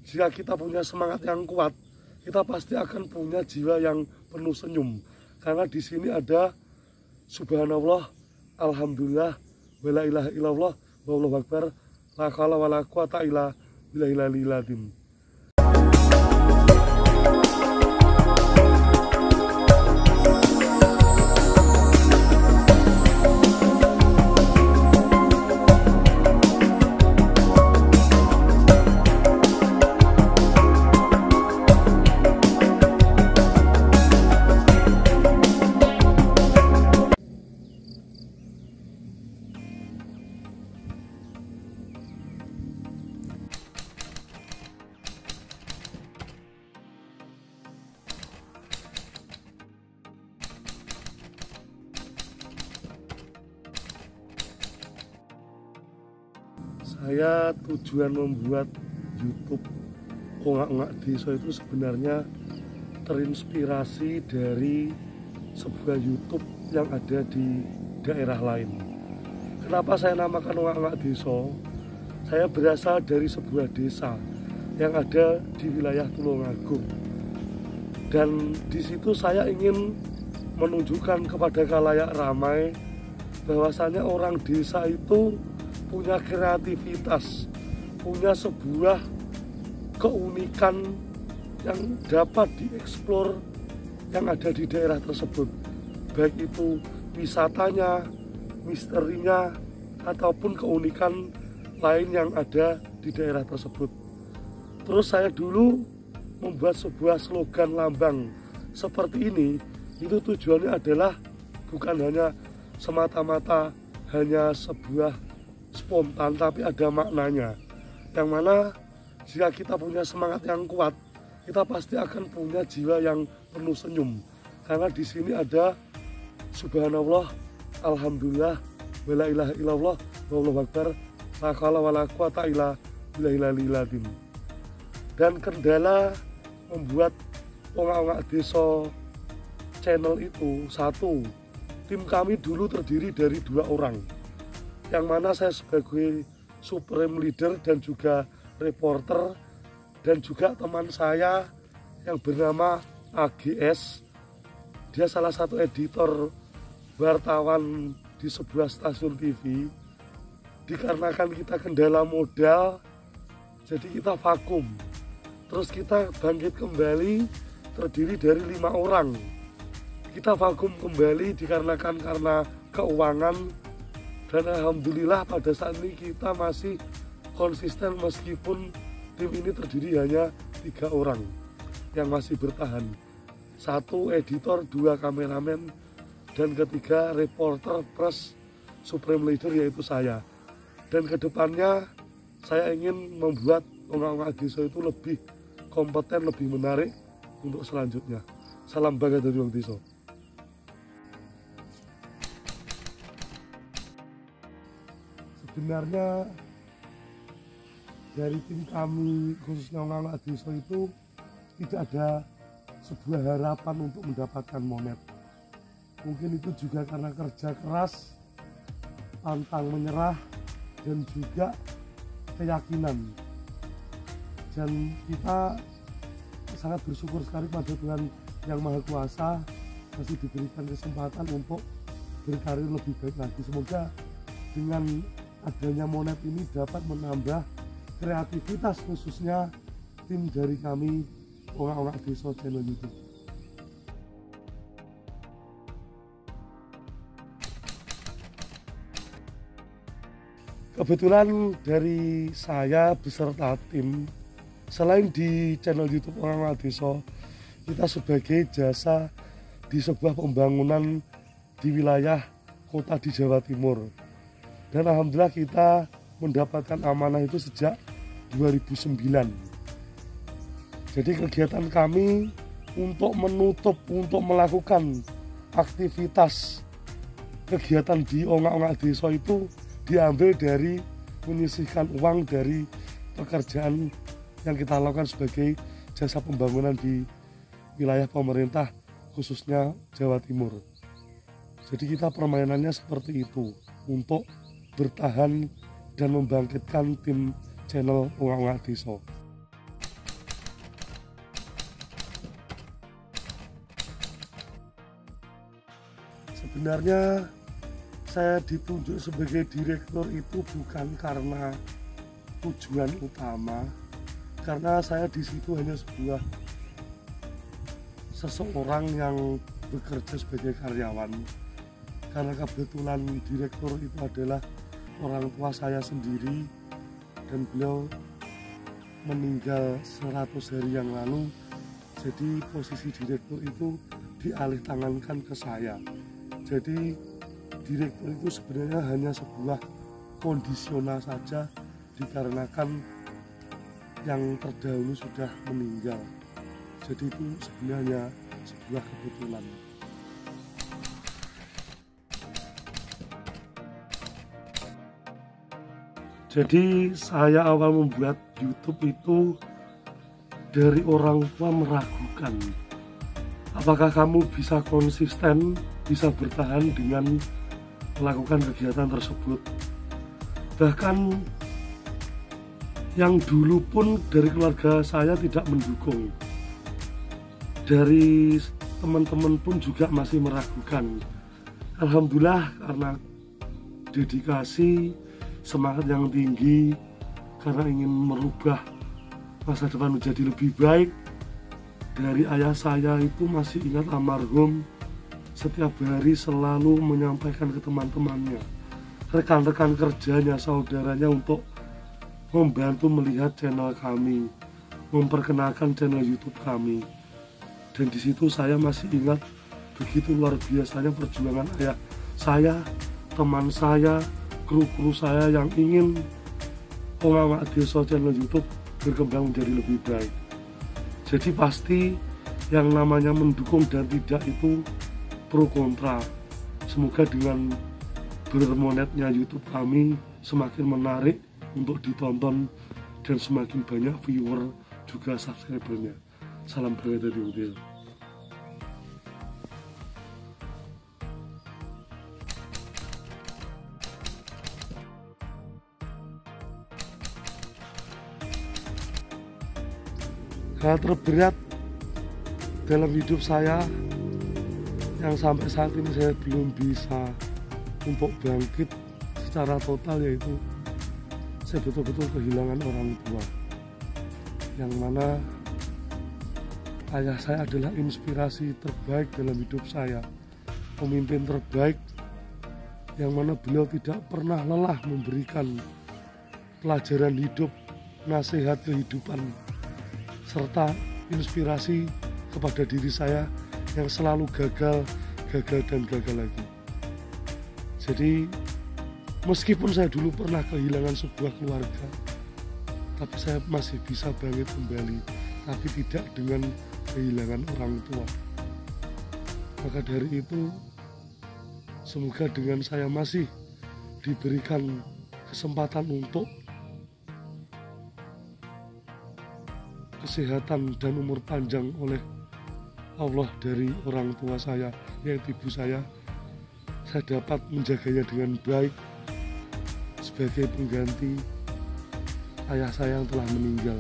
jika kita punya semangat yang kuat, kita pasti akan punya jiwa yang penuh senyum. Karena di sini ada subhanallah, alhamdulillah, wala ilaha illallah, wallahu akbar, la haula wala quwata illa billahil azim. Saya tujuan membuat YouTube Ongak-Ongak Desa itu sebenarnya terinspirasi dari sebuah YouTube yang ada di daerah lain. Kenapa saya namakan Ongak-Ongak Desa? Saya berasal dari sebuah desa yang ada di wilayah Tulungagung. Dan di situ saya ingin menunjukkan kepada khalayak ramai bahwasanya orang desa itu punya kreativitas, punya sebuah keunikan yang dapat dieksplor yang ada di daerah tersebut, baik itu wisatanya, misterinya, ataupun keunikan lain yang ada di daerah tersebut. Terus saya dulu membuat sebuah slogan lambang seperti ini, itu tujuannya adalah bukan hanya semata-mata hanya sebuah spontan, tapi ada maknanya, yang mana jika kita punya semangat yang kuat, kita pasti akan punya jiwa yang penuh senyum. Karena di sini ada subhanallah, alhamdulillah, wala ilaha illallah, wallahu akbar, la haula wala quwata illa billahil azim. Dan kendala membuat Ongak-Ongak Desa channel itu, satu, tim kami dulu terdiri dari 2 orang, yang mana saya sebagai supreme leader dan juga reporter, dan juga teman saya yang bernama AGS, dia salah satu editor wartawan di sebuah stasiun TV. Dikarenakan kita kendala modal, jadi kita vakum. Terus kita bangkit kembali, terdiri dari 5 orang. Kita vakum kembali dikarenakan karena keuangan. Dan alhamdulillah pada saat ini kita masih konsisten meskipun tim ini terdiri hanya 3 orang yang masih bertahan. 1 editor, 2 kameramen, dan ketiga reporter plus supreme leader yaitu saya. Dan kedepannya saya ingin membuat Ongak-Ongak Desa itu lebih kompeten, lebih menarik untuk selanjutnya. Salam bangga dari Wong Desa. Sebenarnya dari tim kami khususnya Ongak-Ongak Desa itu tidak ada sebuah harapan untuk mendapatkan monet. Mungkin itu juga karena kerja keras, pantang menyerah, dan juga keyakinan. Dan kita sangat bersyukur sekali pada Tuhan Yang Maha Kuasa masih diberikan kesempatan untuk berkarir lebih baik lagi. Semoga dengan adanya monet ini dapat menambah kreativitas khususnya tim dari kami Ongak-Ongak Desa channel YouTube. Kebetulan dari saya beserta tim, selain di channel YouTube Ongak-Ongak Desa, kita sebagai jasa di sebuah pembangunan di wilayah kota di Jawa Timur. Dan alhamdulillah kita mendapatkan amanah itu sejak 2009. Jadi kegiatan kami untuk menutup, untuk melakukan aktivitas kegiatan di Ongak-Ongak Desa itu diambil dari menyisihkan uang dari pekerjaan yang kita lakukan sebagai jasa pembangunan di wilayah pemerintah khususnya Jawa Timur. Jadi kita permainannya seperti itu untuk bertahan dan membangkitkan tim channel Ongak-Ongak Desa. sebenarnya saya ditunjuk sebagai direktur itu bukan karena tujuan utama, karena saya di situ hanya seseorang yang bekerja sebagai karyawan. Karena kebetulan direktur itu adalah orang tua saya sendiri dan beliau meninggal 100 hari yang lalu, jadi posisi direktur itu dialih tangankan ke saya. Jadi direktur itu sebenarnya hanya sebuah kondisional saja, dikarenakan yang terdahulu sudah meninggal. Jadi itu sebenarnya sebuah kebetulan. Jadi saya awal membuat YouTube itu dari orang tua meragukan, apakah kamu bisa konsisten, bisa bertahan dengan melakukan kegiatan tersebut. Bahkan yang dulu pun dari keluarga saya tidak mendukung, dari teman-teman pun juga masih meragukan. Alhamdulillah karena dedikasi, semangat yang tinggi, karena ingin merubah masa depan menjadi lebih baik. Dari ayah saya itu masih ingat almarhum, setiap hari selalu menyampaikan ke teman-temannya, rekan-rekan kerjanya, saudaranya untuk membantu melihat channel kami, memperkenalkan channel YouTube kami. Dan di situ saya masih ingat begitu luar biasanya perjuangan ayah saya, teman saya, kru-kru saya yang ingin Ongak-ongak Desa channel YouTube berkembang menjadi lebih baik. Jadi pasti yang namanya mendukung dan tidak itu pro kontra. Semoga dengan bermonetnya YouTube kami semakin menarik untuk ditonton dan semakin banyak viewer juga subscribernya. Salam berkata di Udil. Hal terberat dalam hidup saya yang sampai saat ini saya belum bisa untuk bangkit secara total, yaitu saya betul-betul kehilangan orang tua, yang mana ayah saya adalah inspirasi terbaik dalam hidup saya, pemimpin terbaik yang mana beliau tidak pernah lelah memberikan pelajaran hidup, nasihat kehidupan, serta inspirasi kepada diri saya yang selalu gagal dan gagal lagi. Jadi meskipun saya dulu pernah kehilangan sebuah keluarga, tapi saya masih bisa bangkit kembali, tapi tidak dengan kehilangan orang tua. Maka dari itu, semoga dengan saya masih diberikan kesempatan untuk kesehatan dan umur panjang oleh Allah dari orang tua saya, yaitu ibu saya dapat menjaganya dengan baik sebagai pengganti ayah saya yang telah meninggal.